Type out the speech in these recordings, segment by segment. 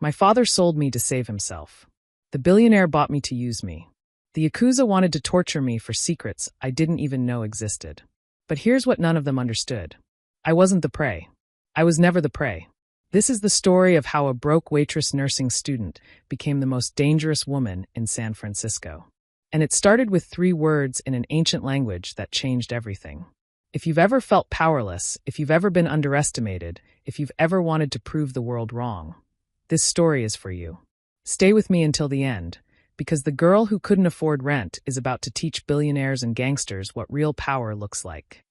My father sold me to save himself. The billionaire bought me to use me. The Yakuza wanted to torture me for secrets I didn't even know existed. But here's what none of them understood. I wasn't the prey. I was never the prey. This is the story of how a broke waitress nursing student became the most dangerous woman in San Francisco. And it started with 3 words in an ancient language that changed everything. If you've ever felt powerless, if you've ever been underestimated, if you've ever wanted to prove the world wrong, this story is for you. Stay with me until the end, because the girl who couldn't afford rent is about to teach billionaires and gangsters what real power looks like.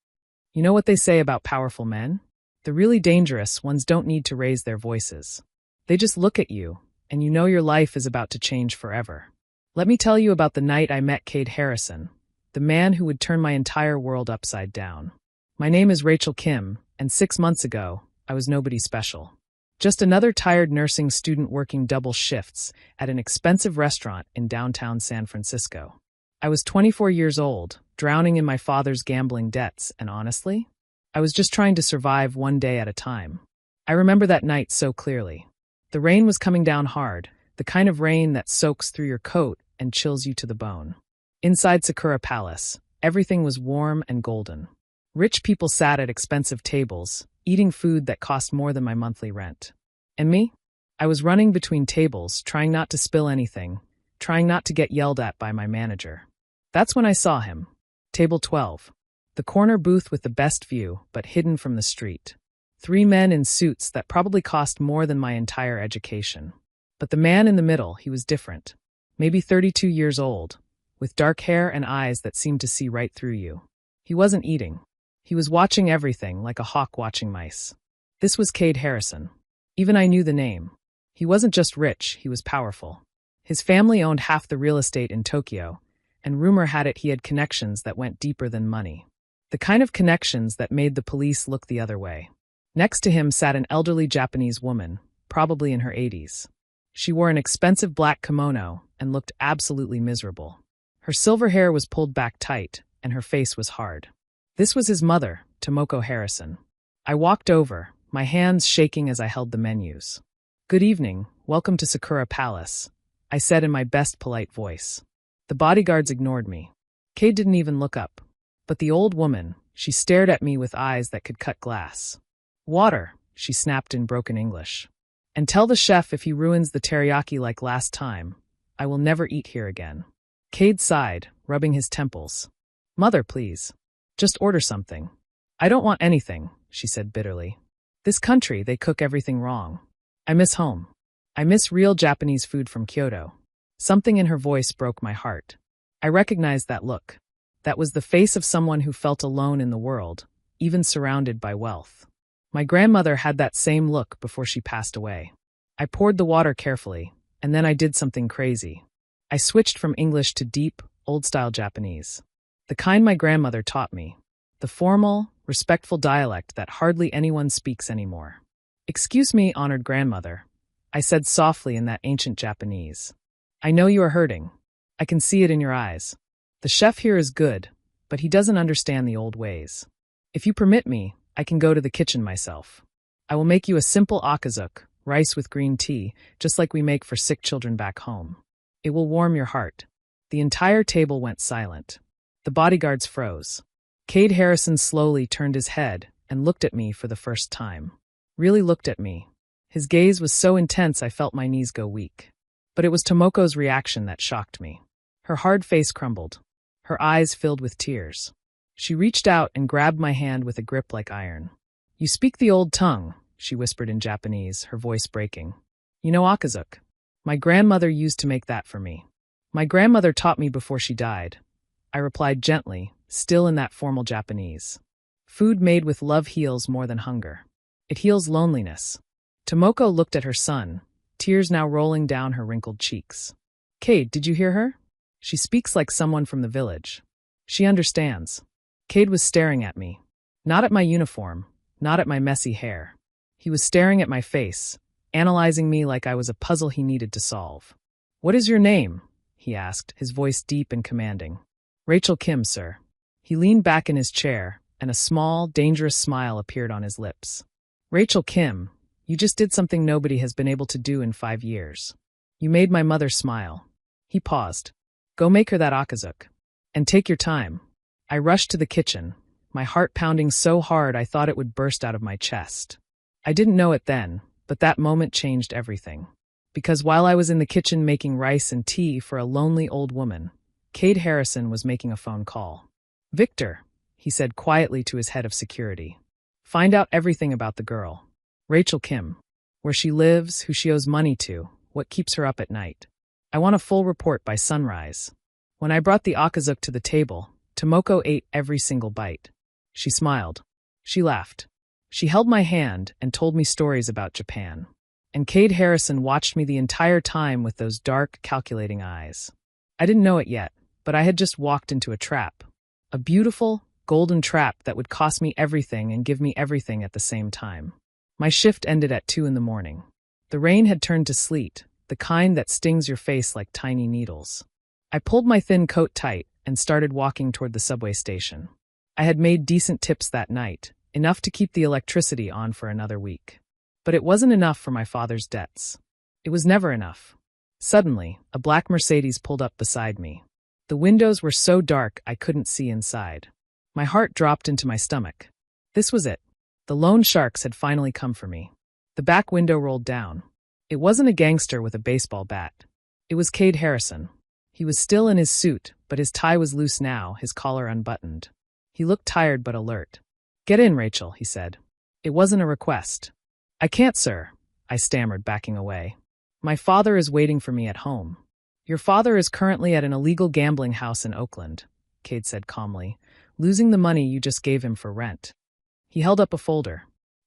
You know what they say about powerful men? The really dangerous ones don't need to raise their voices. They just look at you, and you know your life is about to change forever. Let me tell you about the night I met Cade Harrison, the man who would turn my entire world upside down. My name is Rachel Kim, and 6 months ago, I was nobody special. Just another tired nursing student working double shifts at an expensive restaurant in downtown San Francisco. I was 24 years old, drowning in my father's gambling debts, and honestly, I was just trying to survive one day at a time. I remember that night so clearly. The rain was coming down hard, the kind of rain that soaks through your coat and chills you to the bone. Inside Sakura Palace, everything was warm and golden. Rich people sat at expensive tables, eating food that cost more than my monthly rent. And me? I was running between tables, trying not to spill anything, trying not to get yelled at by my manager. That's when I saw him. Table 12. The corner booth with the best view, but hidden from the street. 3 men in suits that probably cost more than my entire education. But the man in the middle, he was different. Maybe 32 years old, with dark hair and eyes that seemed to see right through you. He wasn't eating. He was watching everything like a hawk watching mice. This was Cade Harrison. Even I knew the name. He wasn't just rich, he was powerful. His family owned half the real estate in Tokyo, and rumor had it he had connections that went deeper than money. The kind of connections that made the police look the other way. Next to him sat an elderly Japanese woman, probably in her 80s. She wore an expensive black kimono and looked absolutely miserable. Her silver hair was pulled back tight, and her face was hard. This was his mother, Tomoko Harrison. I walked over, my hands shaking as I held the menus. "Good evening, welcome to Sakura Palace," I said in my best polite voice. The bodyguards ignored me. Cade didn't even look up. But the old woman, she stared at me with eyes that could cut glass. "Water," she snapped in broken English. "And tell the chef if he ruins the teriyaki like last time, I will never eat here again." Cade sighed, rubbing his temples. "Mother, please. Just order something." "I don't want anything," she said bitterly. "This country, they cook everything wrong. I miss home. I miss real Japanese food from Kyoto." Something in her voice broke my heart. I recognized that look. That was the face of someone who felt alone in the world, even surrounded by wealth. My grandmother had that same look before she passed away. I poured the water carefully, and then I did something crazy. I switched from English to deep, old-style Japanese. The kind my grandmother taught me. The formal, respectful dialect that hardly anyone speaks anymore. "Excuse me, honored grandmother," I said softly in that ancient Japanese. "I know you are hurting. I can see it in your eyes. The chef here is good, but he doesn't understand the old ways. If you permit me, I can go to the kitchen myself. I will make you a simple akazuke, rice with green tea, just like we make for sick children back home. It will warm your heart." The entire table went silent. The bodyguards froze. Cade Harrison slowly turned his head and looked at me for the first time. Really looked at me. His gaze was so intense I felt my knees go weak. But it was Tomoko's reaction that shocked me. Her hard face crumbled. Her eyes filled with tears. She reached out and grabbed my hand with a grip like iron. "You speak the old tongue," she whispered in Japanese, her voice breaking. "You know akazuke. My grandmother used to make that for me. My grandmother taught me before she died." I replied gently, still in that formal Japanese. "Food made with love heals more than hunger. It heals loneliness." Tomoko looked at her son, tears now rolling down her wrinkled cheeks. "Cade, did you hear her? She speaks like someone from the village. She understands." Cade was staring at me. Not at my uniform, not at my messy hair. He was staring at my face, analyzing me like I was a puzzle he needed to solve. "What is your name?" he asked, his voice deep and commanding. "Rachel Kim, sir." He leaned back in his chair, and a small, dangerous smile appeared on his lips. "Rachel Kim, You just did something nobody has been able to do in 5 years. You made my mother smile. He paused. Go make her that akazuk. And take your time. I rushed to the kitchen, my heart pounding so hard I thought it would burst out of my chest. I didn't know it then, but that moment changed everything. Because while I was in the kitchen making rice and tea for a lonely old woman, Cade Harrison was making a phone call. Victor, he said quietly to his head of security. Find out everything about the girl. Rachel Kim. Where she lives, who she owes money to, what keeps her up at night. I want a full report by sunrise. When I brought the akazuk to the table, Tomoko ate every single bite. She smiled. She laughed. She held my hand and told me stories about Japan. And Cade Harrison watched me the entire time with those dark, calculating eyes. I didn't know it yet, but I had just walked into a trap. A beautiful, golden trap that would cost me everything and give me everything at the same time. My shift ended at 2 a.m. The rain had turned to sleet, the kind that stings your face like tiny needles. I pulled my thin coat tight and started walking toward the subway station. I had made decent tips that night, enough to keep the electricity on for another week. But it wasn't enough for my father's debts. It was never enough. Suddenly, a black Mercedes pulled up beside me. The windows were so dark I couldn't see inside. My heart dropped into my stomach. This was it. The loan sharks had finally come for me. The back window rolled down. It wasn't a gangster with a baseball bat. It was Cade Harrison. He was still in his suit, but his tie was loose now, his collar unbuttoned. He looked tired but alert. Get in, Rachel, he said. It wasn't a request. I can't, sir, I stammered, backing away. My father is waiting for me at home. Your father is currently at an illegal gambling house in Oakland, Cade said calmly, losing the money you just gave him for rent. He held up a folder.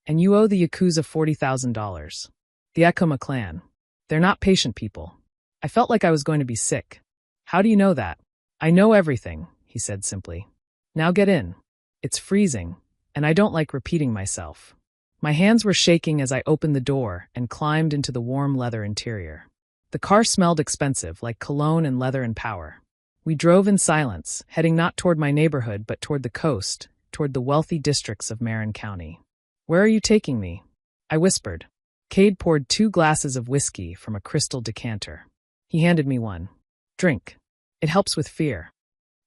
And you owe the Yakuza $40,000. The Akuma clan. They're not patient people. I felt like I was going to be sick. How do you know that? I know everything, he said simply. Now get in. It's freezing, and I don't like repeating myself. My hands were shaking as I opened the door and climbed into the warm leather interior. The car smelled expensive, like cologne and leather and power. We drove in silence, heading not toward my neighborhood but toward the coast, toward the wealthy districts of Marin County. Where are you taking me? I whispered. Cade poured 2 glasses of whiskey from a crystal decanter. He handed me one. Drink. It helps with fear.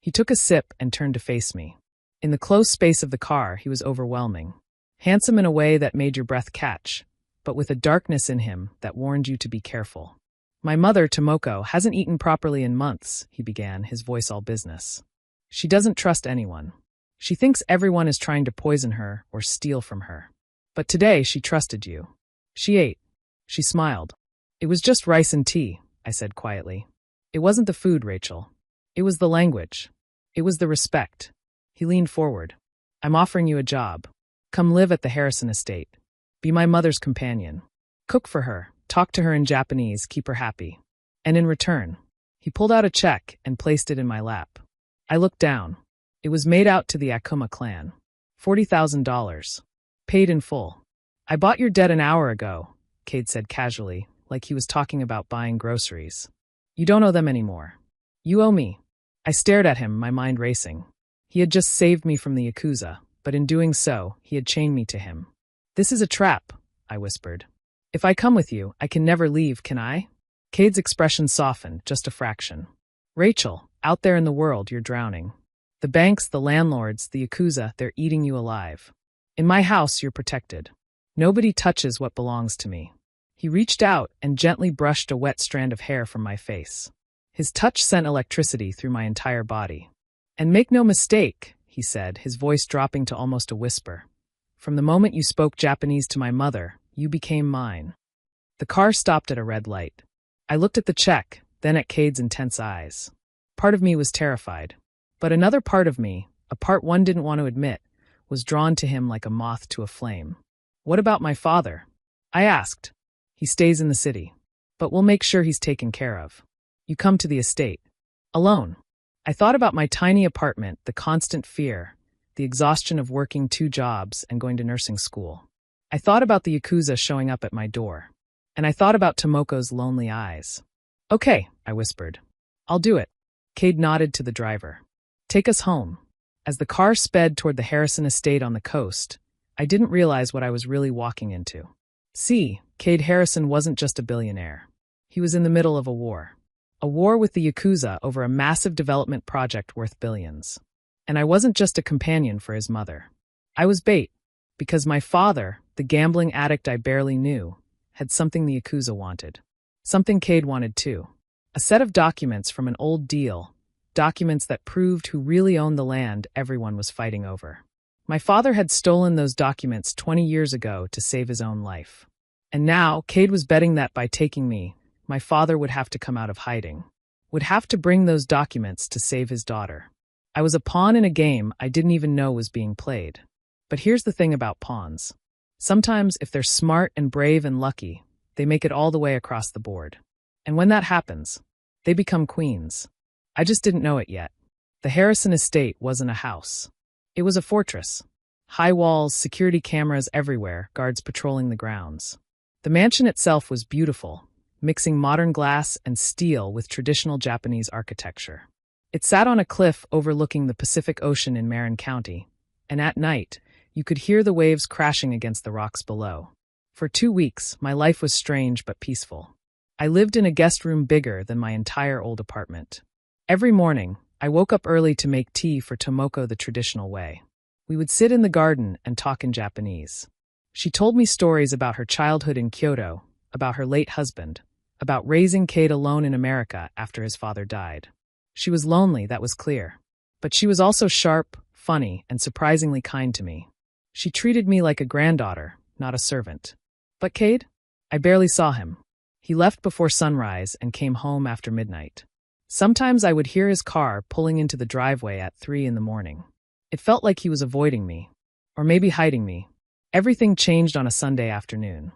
He took a sip and turned to face me. In the close space of the car, he was overwhelming. Handsome in a way that made your breath catch, but with a darkness in him that warned you to be careful. My mother, Tomoko, hasn't eaten properly in months, he began, his voice all business. She doesn't trust anyone. She thinks everyone is trying to poison her or steal from her. But today she trusted you. She ate. She smiled. It was just rice and tea, I said quietly. It wasn't the food, Rachel. It was the language. It was the respect. He leaned forward. I'm offering you a job. Come live at the Harrison estate. Be my mother's companion. Cook for her, talk to her in Japanese, keep her happy. And in return, he pulled out a check and placed it in my lap. I looked down. It was made out to the Akuma clan. $40,000. Paid in full. I bought your debt an hour ago, Cade said casually, like he was talking about buying groceries. You don't owe them anymore. You owe me. I stared at him, my mind racing. He had just saved me from the Yakuza, but in doing so, he had chained me to him. This is a trap, I whispered. If I come with you, I can never leave, can I? Cade's expression softened, just a fraction. Rachel, out there in the world, you're drowning. The banks, the landlords, the Yakuza, they're eating you alive. In my house, you're protected. Nobody touches what belongs to me. He reached out and gently brushed a wet strand of hair from my face. His touch sent electricity through my entire body. And make no mistake, he said, his voice dropping to almost a whisper. From the moment you spoke Japanese to my mother, you became mine. The car stopped at a red light. I looked at the check, then at Cade's intense eyes. Part of me was terrified. But another part of me, a part one didn't want to admit, was drawn to him like a moth to a flame. What about my father? I asked. He stays in the city. But we'll make sure he's taken care of. You come to the estate. Alone. I thought about my tiny apartment, the constant fear, the exhaustion of working 2 jobs and going to nursing school. I thought about the Yakuza showing up at my door. And I thought about Tomoko's lonely eyes. Okay, I whispered. I'll do it. Cade nodded to the driver. Take us home. As the car sped toward the Harrison estate on the coast, I didn't realize what I was really walking into. See, Cade Harrison wasn't just a billionaire. He was in the middle of a war. A war with the Yakuza over a massive development project worth billions. And I wasn't just a companion for his mother. I was bait, because my father, the gambling addict I barely knew, had something the Yakuza wanted. Something Cade wanted too. A set of documents from an old deal, documents that proved who really owned the land everyone was fighting over. My father had stolen those documents 20 years ago to save his own life. And now, Cade was betting that by taking me, my father would have to come out of hiding, would have to bring those documents to save his daughter. I was a pawn in a game I didn't even know was being played. But here's the thing about pawns. Sometimes, if they're smart and brave and lucky, they make it all the way across the board. And when that happens, they become queens. I just didn't know it yet. The Harrison estate wasn't a house. It was a fortress. High walls, security cameras everywhere, guards patrolling the grounds. The mansion itself was beautiful, mixing modern glass and steel with traditional Japanese architecture. It sat on a cliff overlooking the Pacific Ocean in Marin County, and at night, you could hear the waves crashing against the rocks below. For 2 weeks, my life was strange but peaceful. I lived in a guest room bigger than my entire old apartment. Every morning, I woke up early to make tea for Tomoko the traditional way. We would sit in the garden and talk in Japanese. She told me stories about her childhood in Kyoto, about her late husband, about raising Cade alone in America after his father died. She was lonely, that was clear. But she was also sharp, funny, and surprisingly kind to me. She treated me like a granddaughter, not a servant. But Cade? I barely saw him. He left before sunrise and came home after midnight. Sometimes I would hear his car pulling into the driveway at 3 in the morning. It felt like he was avoiding me, or maybe hiding me. Everything changed on a Sunday afternoon.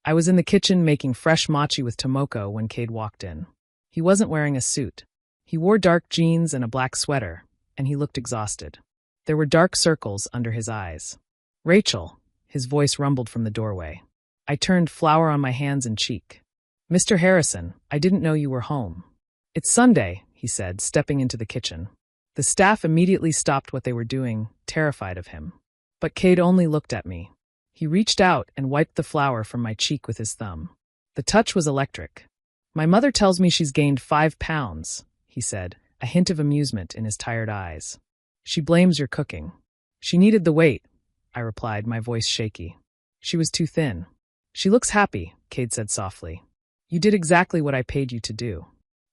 I was in the kitchen making fresh mochi with Tomoko when Cade walked in. He wasn't wearing a suit. He wore dark jeans and a black sweater, and he looked exhausted. There were dark circles under his eyes. "Rachel," his voice rumbled from the doorway. I turned, flour on my hands and cheek. "Mr. Harrison, I didn't know you were home." "It's Sunday," he said, stepping into the kitchen. The staff immediately stopped what they were doing, terrified of him. But Cade only looked at me. He reached out and wiped the flour from my cheek with his thumb. The touch was electric. "My mother tells me she's gained 5 pounds, he said, a hint of amusement in his tired eyes. "She blames your cooking." "She needed the weight," I replied, my voice shaky. "She was too thin." "She looks happy," Cade said softly. "You did exactly what I paid you to do."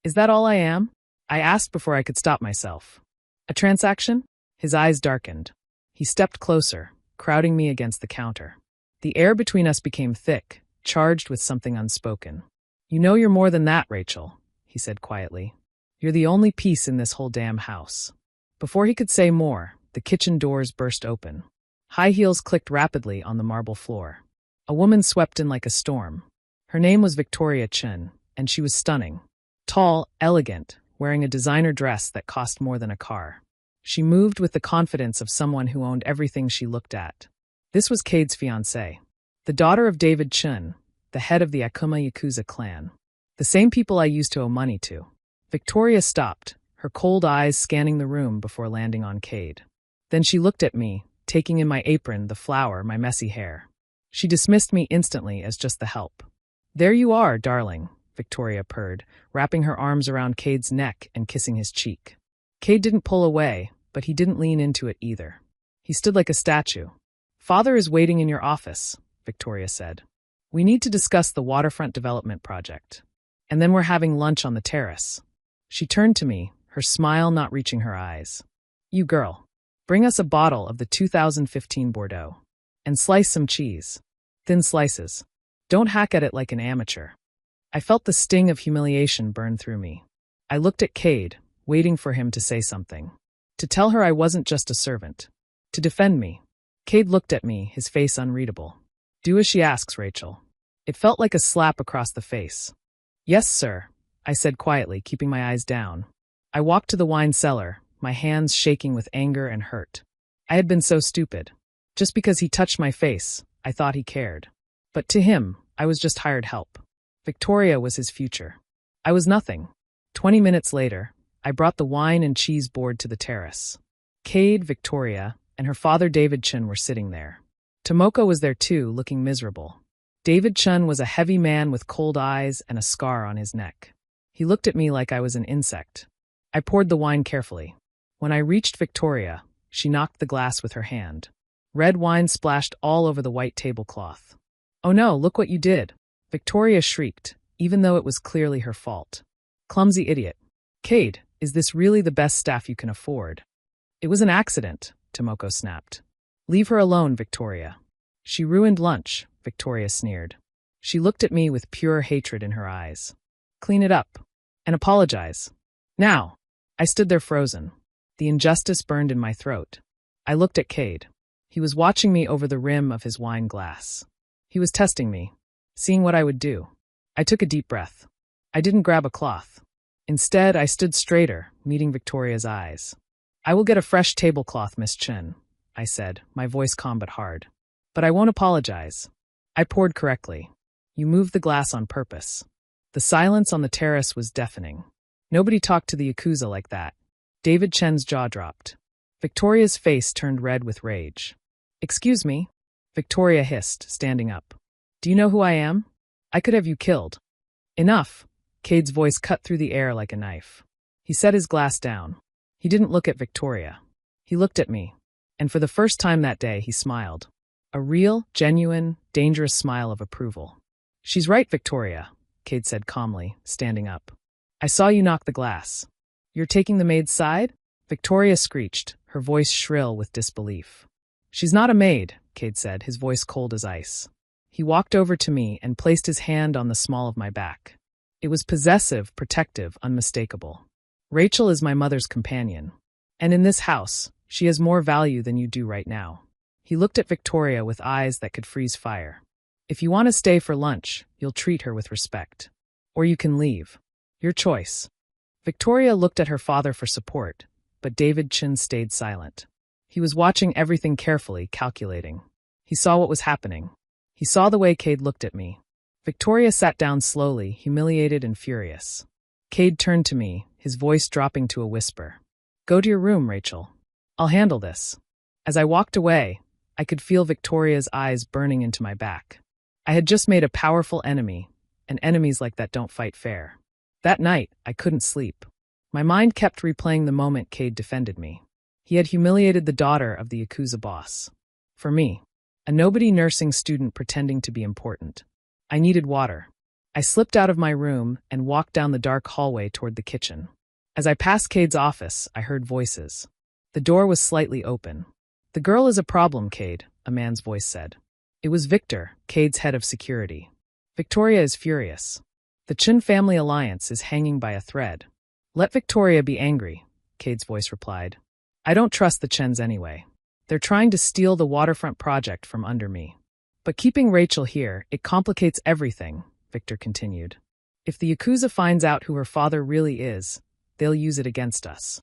"Is that all I am?" I asked before I could stop myself. "A transaction?" His eyes darkened. He stepped closer, crowding me against the counter. The air between us became thick, charged with something unspoken. "You know you're more than that, Rachel," he said quietly. "You're the only piece in this whole damn house." Before he could say more, the kitchen doors burst open. High heels clicked rapidly on the marble floor. A woman swept in like a storm. Her name was Victoria Chun, and she was stunning. Tall, elegant, wearing a designer dress that cost more than a car. She moved with the confidence of someone who owned everything she looked at. This was Cade's fiancée, the daughter of David Chun, the head of the Akuma Yakuza clan. The same people I used to owe money to. Victoria stopped, her cold eyes scanning the room before landing on Cade. Then she looked at me, taking in my apron, the flour, my messy hair. She dismissed me instantly as just the help. "There you are, darling," Victoria purred, wrapping her arms around Cade's neck and kissing his cheek. Cade didn't pull away, but he didn't lean into it either. He stood like a statue. "Father is waiting in your office," Victoria said. "We need to discuss the waterfront development project. And then we're having lunch on the terrace." She turned to me, her smile not reaching her eyes. "You girl, bring us a bottle of the 2015 Bordeaux. And slice some cheese. Thin slices. Don't hack at it like an amateur." I felt the sting of humiliation burn through me. I looked at Cade, waiting for him to say something. To tell her I wasn't just a servant. To defend me. Cade looked at me, his face unreadable. "Do as she asks, Rachel." It felt like a slap across the face. "Yes, sir," I said quietly, keeping my eyes down. I walked to the wine cellar, my hands shaking with anger and hurt. I had been so stupid. Just because he touched my face, I thought he cared. But to him, I was just hired help. Victoria was his future. I was nothing. 20 minutes later, I brought the wine and cheese board to the terrace. Cade, Victoria, and her father David Chun were sitting there. Tomoko was there too, looking miserable. David Chun was a heavy man with cold eyes and a scar on his neck. He looked at me like I was an insect. I poured the wine carefully. When I reached Victoria, she knocked the glass with her hand. Red wine splashed all over the white tablecloth. "Oh no, look what you did!" Victoria shrieked, even though it was clearly her fault. "Clumsy idiot. Cade, is this really the best staff you can afford?" "It was an accident," Tomoko snapped. "Leave her alone, Victoria." "She ruined lunch," Victoria sneered. She looked at me with pure hatred in her eyes. "Clean it up. And apologize. Now." I stood there frozen. The injustice burned in my throat. I looked at Cade. He was watching me over the rim of his wine glass. He was testing me, seeing what I would do. I took a deep breath. I didn't grab a cloth. Instead, I stood straighter, meeting Victoria's eyes. "I will get a fresh tablecloth, Miss Chin," I said, my voice calm but hard. "But I won't apologize." I poured correctly. "You moved the glass on purpose." The silence on the terrace was deafening. Nobody talked to the Yakuza like that. David Chen's jaw dropped. Victoria's face turned red with rage. "Excuse me?" Victoria hissed, standing up. "Do you know who I am? I could have you killed." "Enough." Cade's voice cut through the air like a knife. He set his glass down. He didn't look at Victoria. He looked at me. And for the first time that day, he smiled. A real, genuine, dangerous smile of approval. "She's right, Victoria," Cade said calmly, standing up. "I saw you knock the glass. You're taking the maid's side?" Victoria screeched, her voice shrill with disbelief. "She's not a maid," Cade said, his voice cold as ice. He walked over to me and placed his hand on the small of my back. It was possessive, protective, unmistakable. "Rachel is my mother's companion. And in this house, she has more value than you do right now." He looked at Victoria with eyes that could freeze fire. "If you want to stay for lunch, you'll treat her with respect. Or you can leave. Your choice." Victoria looked at her father for support, but David Chin stayed silent. He was watching everything carefully, calculating. He saw what was happening. He saw the way Cade looked at me. Victoria sat down slowly, humiliated and furious. Cade turned to me, his voice dropping to a whisper. "Go to your room, Rachel. I'll handle this." As I walked away, I could feel Victoria's eyes burning into my back. I had just made a powerful enemy, and enemies like that don't fight fair. That night, I couldn't sleep. My mind kept replaying the moment Cade defended me. He had humiliated the daughter of the Yakuza boss. For me, a nobody nursing student pretending to be important. I needed water. I slipped out of my room and walked down the dark hallway toward the kitchen. As I passed Cade's office, I heard voices. The door was slightly open. "The girl is a problem, Cade," a man's voice said. It was Victor, Cade's head of security. "Victoria is furious. The Chin family alliance is hanging by a thread." "Let Victoria be angry," Cade's voice replied. "I don't trust the Chens anyway. They're trying to steal the waterfront project from under me. But keeping Rachel here, it complicates everything," Victor continued. "If the Yakuza finds out who her father really is, they'll use it against us."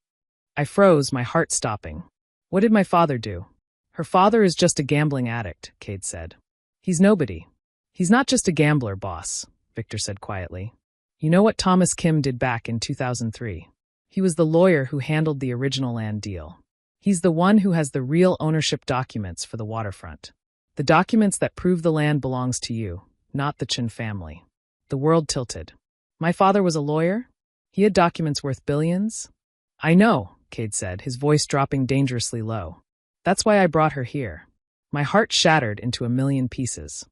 I froze, my heart stopping. "What did my father do?" "Her father is just a gambling addict," Cade said. "He's nobody." "He's not just a gambler, boss," Victor said quietly. "You know what Thomas Kim did back in 2003? He was the lawyer who handled the original land deal. He's the one who has the real ownership documents for the waterfront. The documents that prove the land belongs to you, not the Chin family." The world tilted. "My father was a lawyer? He had documents worth billions?" "I know," Cade said, his voice dropping dangerously low. "That's why I brought her here." My heart shattered into a million pieces.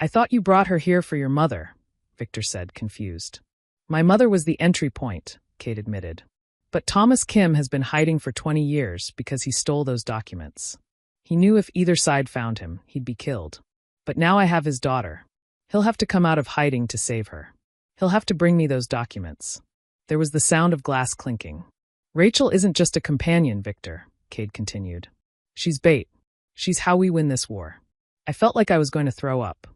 "I thought you brought her here for your mother," Victor said, confused. "My mother was the entry point," Cade admitted. "But Thomas Kim has been hiding for 20 years because he stole those documents. He knew if either side found him, he'd be killed. But now I have his daughter. He'll have to come out of hiding to save her. He'll have to bring me those documents." There was the sound of glass clinking. "Rachel isn't just a companion, Victor," Cade continued. "She's bait. She's how we win this war." I felt like I was going to throw up.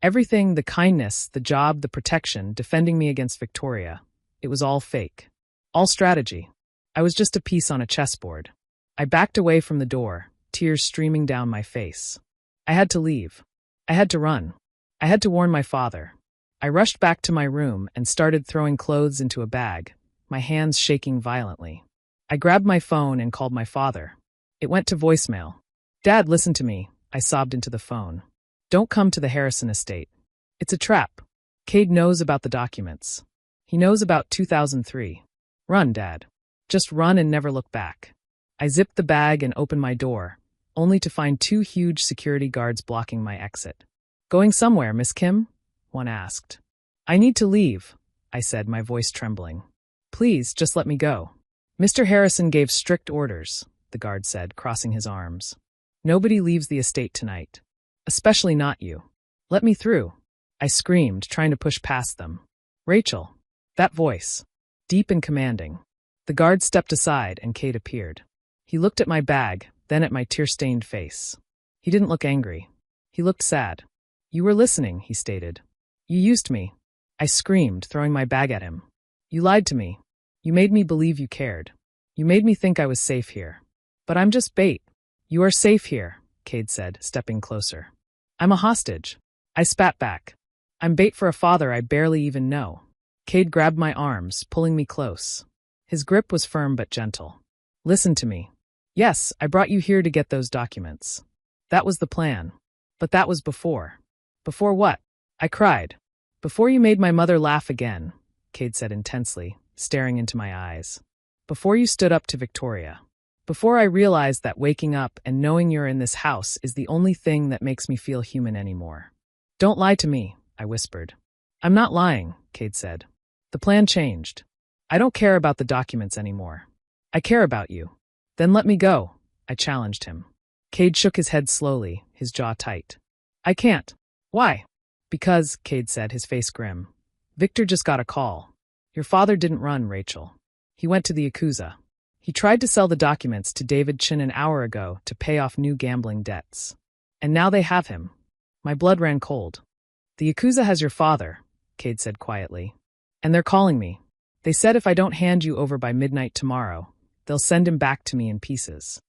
Everything, the kindness, the job, the protection, defending me against Victoria, it was all fake. All strategy. I was just a piece on a chessboard. I backed away from the door, tears streaming down my face. I had to leave. I had to run. I had to warn my father. I rushed back to my room and started throwing clothes into a bag, my hands shaking violently. I grabbed my phone and called my father. It went to voicemail. "Dad, listen to me," I sobbed into the phone. "Don't come to the Harrison estate. It's a trap. Cade knows about the documents. He knows about 2003. Run, Dad. Just run and never look back. I zipped the bag and opened my door, only to find two huge security guards blocking my exit. Going somewhere, Miss Kim? One asked. I need to leave, I said, my voice trembling. Please, just let me go. Mr. Harrison gave strict orders, the guard said, crossing his arms. Nobody leaves the estate tonight. Especially not you. Let me through, I screamed, trying to push past them. Rachel. That voice. Deep and commanding. The guard stepped aside and Cade appeared. He looked at my bag, then at my tear-stained face. He didn't look angry. He looked sad. You were listening, he stated. You used me. I screamed, throwing my bag at him. You lied to me. You made me believe you cared. You made me think I was safe here. But I'm just bait. You are safe here, Cade said, stepping closer. I'm a hostage. I spat back. I'm bait for a father I barely even know. Cade grabbed my arms, pulling me close. His grip was firm but gentle. Listen to me. Yes, I brought you here to get those documents. That was the plan. But that was before. Before what? I cried. Before you made my mother laugh again, Cade said intensely, staring into my eyes. Before you stood up to Victoria. Before I realized that waking up and knowing you're in this house is the only thing that makes me feel human anymore. Don't lie to me, I whispered. I'm not lying, Cade said. The plan changed. I don't care about the documents anymore. I care about you. Then let me go, I challenged him. Cade shook his head slowly, his jaw tight. I can't. Why? Because, Cade said, his face grim. Victor just got a call. Your father didn't run, Rachel. He went to the Yakuza. He tried to sell the documents to David Chin an hour ago to pay off new gambling debts. And now they have him. My blood ran cold. The Yakuza has your father, Cade said quietly. And they're calling me. They said if I don't hand you over by midnight tomorrow, they'll send him back to me in pieces.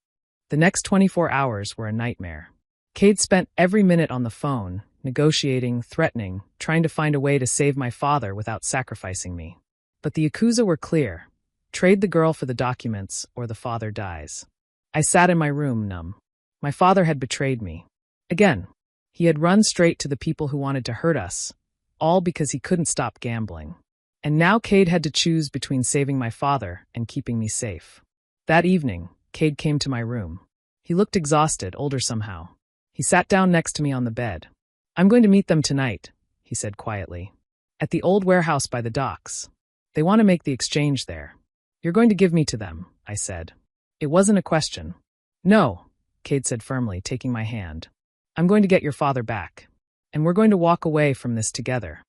The next 24 hours were a nightmare. Cade spent every minute on the phone, negotiating, threatening, trying to find a way to save my father without sacrificing me. But the Yakuza were clear. Trade the girl for the documents, or the father dies. I sat in my room, numb. My father had betrayed me. Again. He had run straight to the people who wanted to hurt us, all because he couldn't stop gambling. And now Cade had to choose between saving my father and keeping me safe. That evening, Cade came to my room. He looked exhausted, older somehow. He sat down next to me on the bed. I'm going to meet them tonight, he said quietly. At the old warehouse by the docks. They want to make the exchange there. You're going to give me to them, I said. It wasn't a question. No, Cade said firmly, taking my hand. I'm going to get your father back. And we're going to walk away from this together.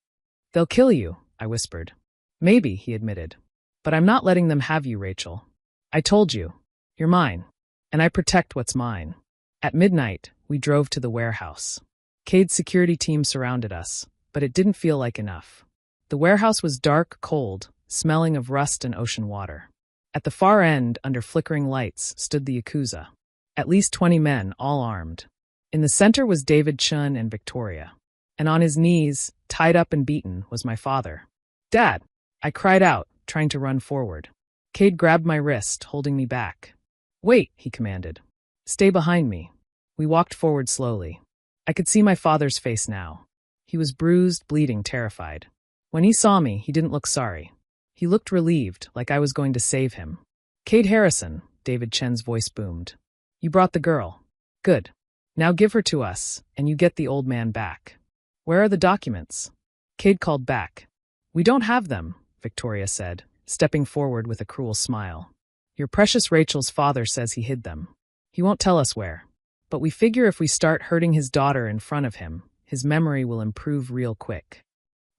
They'll kill you, I whispered. Maybe, he admitted. But I'm not letting them have you, Rachel. I told you. You're mine. And I protect what's mine. At midnight, we drove to the warehouse. Cade's security team surrounded us, but it didn't feel like enough. The warehouse was dark, cold, smelling of rust and ocean water. At the far end, under flickering lights, stood the Yakuza. At least 20 men, all armed. In the center was David Chun and Victoria. And on his knees, tied up and beaten, was my father. Dad! I cried out, trying to run forward. Cade grabbed my wrist, holding me back. Wait, he commanded. Stay behind me. We walked forward slowly. I could see my father's face now. He was bruised, bleeding, terrified. When he saw me, he didn't look sorry. He looked relieved, like I was going to save him. Cade Harrison, David Chen's voice boomed. You brought the girl. Good. Now give her to us, and you get the old man back. Where are the documents? Cade called back. We don't have them, Victoria said, stepping forward with a cruel smile. Your precious Rachel's father says he hid them. He won't tell us where. But we figure if we start hurting his daughter in front of him, his memory will improve real quick.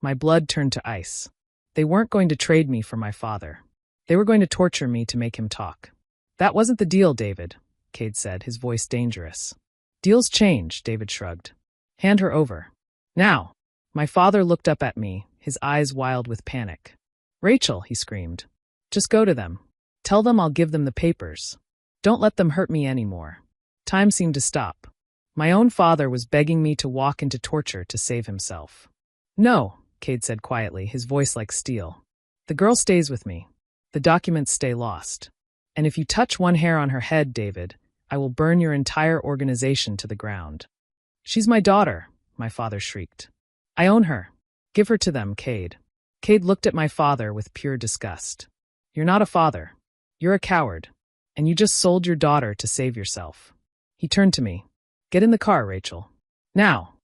My blood turned to ice. They weren't going to trade me for my father. They were going to torture me to make him talk. That wasn't the deal, David, Cade said, his voice dangerous. Deals change, David shrugged. Hand her over. Now. My father looked up at me, his eyes wild with panic. Rachel, he screamed. Just go to them. Tell them I'll give them the papers. Don't let them hurt me anymore. Time seemed to stop. My own father was begging me to walk into torture to save himself. No, Cade said quietly, his voice like steel. The girl stays with me. The documents stay lost. And if you touch one hair on her head, David, I will burn your entire organization to the ground. She's my daughter, my father shrieked. I own her. Give her to them, Cade. Cade looked at my father with pure disgust. You're not a father. You're a coward. And you just sold your daughter to save yourself. He turned to me. Get in the car, Rachel. Now.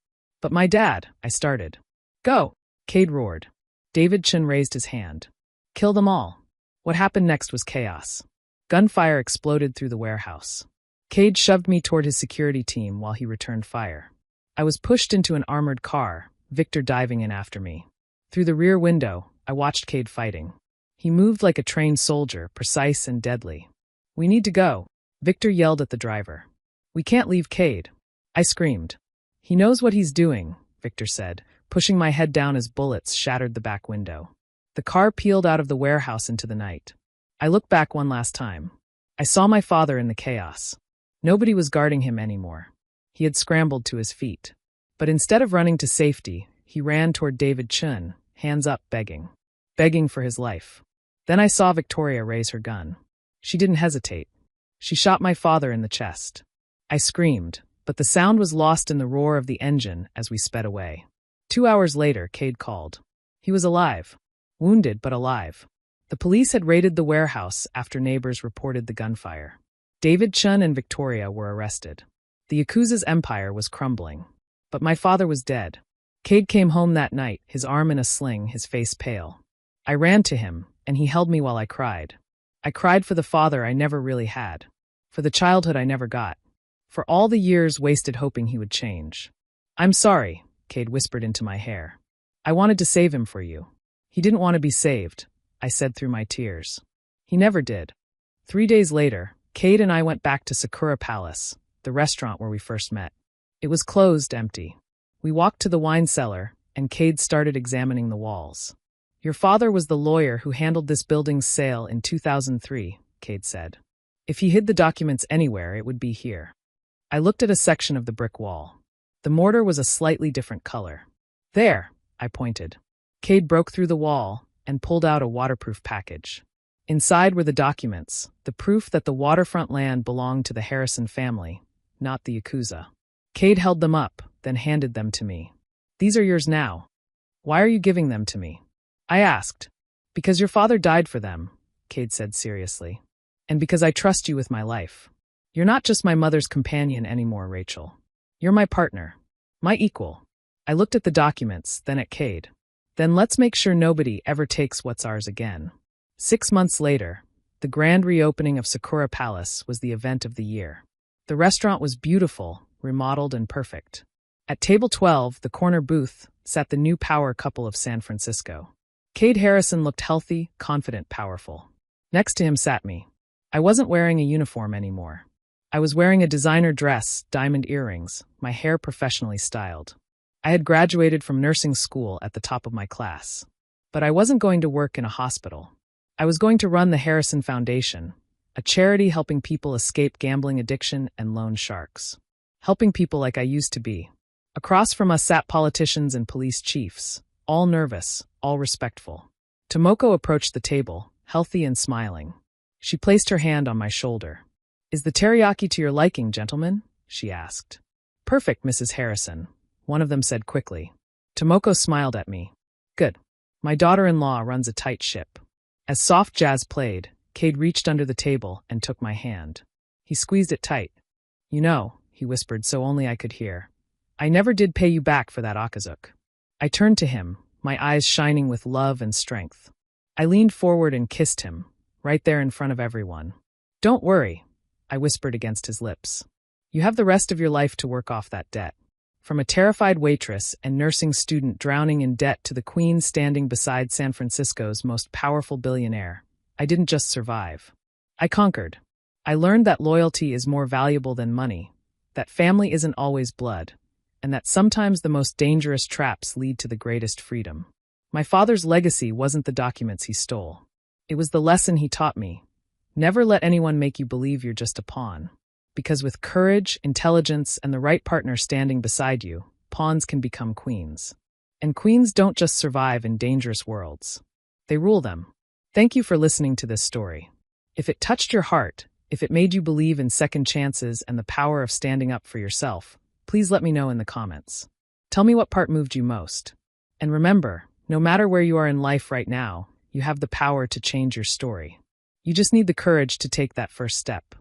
But my dad, I started. Go, Cade roared. David Chun raised his hand. Kill them all. What happened next was chaos. Gunfire exploded through the warehouse. Cade shoved me toward his security team while he returned fire. I was pushed into an armored car, Victor diving in after me. Through the rear window, I watched Cade fighting. He moved like a trained soldier, precise and deadly. We need to go, Victor yelled at the driver. We can't leave Cade. I screamed. He knows what he's doing, Victor said, pushing my head down as bullets shattered the back window. The car peeled out of the warehouse into the night. I looked back one last time. I saw my father in the chaos. Nobody was guarding him anymore. He had scrambled to his feet. But instead of running to safety, he ran toward David Chun, hands up begging. Begging for his life. Then I saw Victoria raise her gun. She didn't hesitate. She shot my father in the chest. I screamed, but the sound was lost in the roar of the engine as we sped away. 2 hours later, Cade called. He was alive. Wounded, but alive. The police had raided the warehouse after neighbors reported the gunfire. David Chun and Victoria were arrested. The Yakuza's empire was crumbling. But my father was dead. Cade came home that night, his arm in a sling, his face pale. I ran to him, and he held me while I cried. I cried for the father I never really had. For the childhood I never got. For all the years wasted hoping he would change. I'm sorry, Cade whispered into my hair. I wanted to save him for you. He didn't want to be saved, I said through my tears. He never did. 3 days later, Cade and I went back to Sakura Palace, the restaurant where we first met. It was closed, empty. We walked to the wine cellar, and Cade started examining the walls. Your father was the lawyer who handled this building's sale in 2003, Cade said. If he hid the documents anywhere, it would be here. I looked at a section of the brick wall. The mortar was a slightly different color. There, I pointed. Cade broke through the wall and pulled out a waterproof package. Inside were the documents, the proof that the waterfront land belonged to the Harrison family, not the Yakuza. Cade held them up, then handed them to me. These are yours now. Why are you giving them to me? I asked. Because your father died for them, Cade said seriously. And because I trust you with my life. You're not just my mother's companion anymore, Rachel. You're my partner. My equal. I looked at the documents, then at Cade. Then let's make sure nobody ever takes what's ours again. 6 months later, the grand reopening of Sakura Palace was the event of the year. The restaurant was beautiful, remodeled and perfect. At table 12, the corner booth, sat the new power couple of San Francisco. Cade Harrison looked healthy, confident, powerful. Next to him sat me. I wasn't wearing a uniform anymore. I was wearing a designer dress, diamond earrings, my hair professionally styled. I had graduated from nursing school at the top of my class. But I wasn't going to work in a hospital. I was going to run the Harrison Foundation, a charity helping people escape gambling addiction and loan sharks. Helping people like I used to be. Across from us sat politicians and police chiefs, all nervous, all respectful. Tomoko approached the table, healthy and smiling. She placed her hand on my shoulder. Is the teriyaki to your liking, gentlemen? She asked. Perfect, Mrs. Harrison, one of them said quickly. Tomoko smiled at me. Good. My daughter-in-law runs a tight ship. As soft jazz played, Cade reached under the table and took my hand. He squeezed it tight. You know, he whispered so only I could hear. I never did pay you back for that Akazuk. I turned to him, my eyes shining with love and strength. I leaned forward and kissed him, right there in front of everyone. Don't worry, I whispered against his lips. You have the rest of your life to work off that debt. From a terrified waitress and nursing student drowning in debt to the queen standing beside San Francisco's most powerful billionaire, I didn't just survive. I conquered. I learned that loyalty is more valuable than money, that family isn't always blood, and that sometimes the most dangerous traps lead to the greatest freedom. My father's legacy wasn't the documents he stole. It was the lesson he taught me. Never let anyone make you believe you're just a pawn. Because with courage, intelligence, and the right partner standing beside you, pawns can become queens. And queens don't just survive in dangerous worlds. They rule them. Thank you for listening to this story. If it touched your heart, if it made you believe in second chances and the power of standing up for yourself, please let me know in the comments. Tell me what part moved you most. And remember, no matter where you are in life right now, you have the power to change your story. You just need the courage to take that first step.